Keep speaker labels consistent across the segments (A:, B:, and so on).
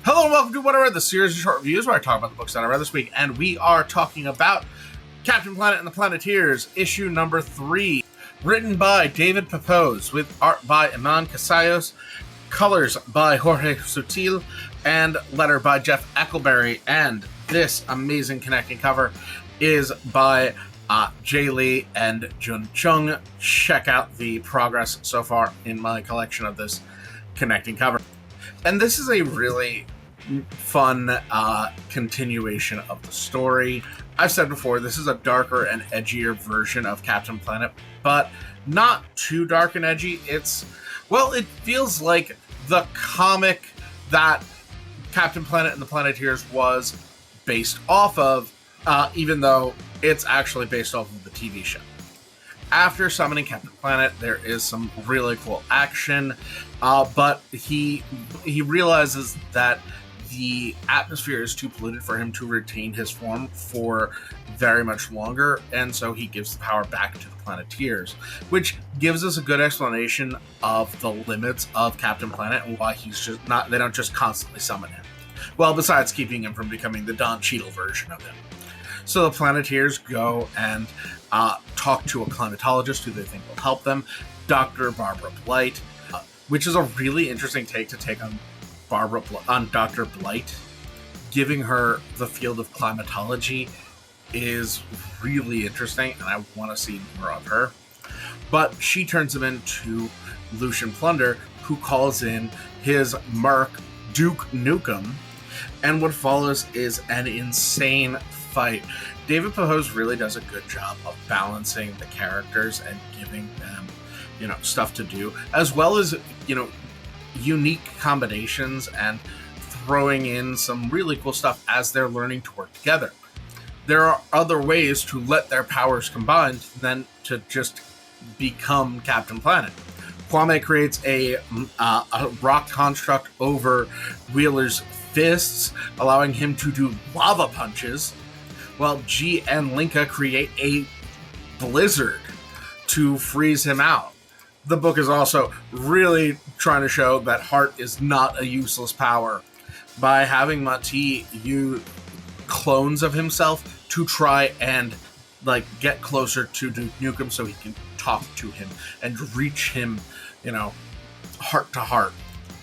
A: Hello and welcome to What I Read, the series of short reviews where I talk about the books that I read this week, and we are talking about Captain Planet and the Planeteers, issue number 3, written by David Pepose, with art by Iman Casillas, colors by Jorge Sutil, and letter by Jeff Eckleberry, and this amazing connecting cover is by Jay Lee and Jun Chung. Check out the progress so far in my collection of this connecting cover. And this is a really fun continuation of the story. I've said before, this is a darker and edgier version of Captain Planet, but not too dark and edgy. It feels like the comic that Captain Planet and the Planeteers was based off of, even though it's actually based off of the TV show. After summoning Captain Planet, there is some really cool action, but he realizes that the atmosphere is too polluted for him to retain his form for very much longer, and so he gives the power back to the Planeteers, which gives us a good explanation of the limits of Captain Planet and why they don't just constantly summon him. Well, besides keeping him from becoming the Don Cheadle version of him. So the Planeteers go and talk to a climatologist who they think will help them, Dr. Barbara Blight, which is a really interesting take on Dr. Blight. Giving her the field of climatology is really interesting, and I want to see more of her. But she turns him into Lucian Plunder, who calls in his Mark Duke Nukem, and what follows is an insane fight. David Pepose really does a good job of balancing the characters and giving them, stuff to do, as well as, unique combinations and throwing in some really cool stuff as they're learning to work together. There are other ways to let their powers combine than to just become Captain Planet. Kwame creates a rock construct over Wheeler's fists, allowing him to do lava punches, while G and Linka create a blizzard to freeze him out. The book is also really trying to show that Heart is not a useless power by having Mati use clones of himself to try and get closer to Duke Nukem so he can talk to him and reach him, heart to heart,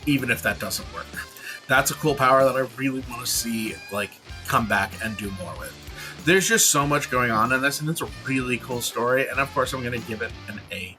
A: even if that doesn't work. That's a cool power that I really want to see come back and do more with. There's just so much going on in this, and it's a really cool story, and of course I'm going to give it an A+.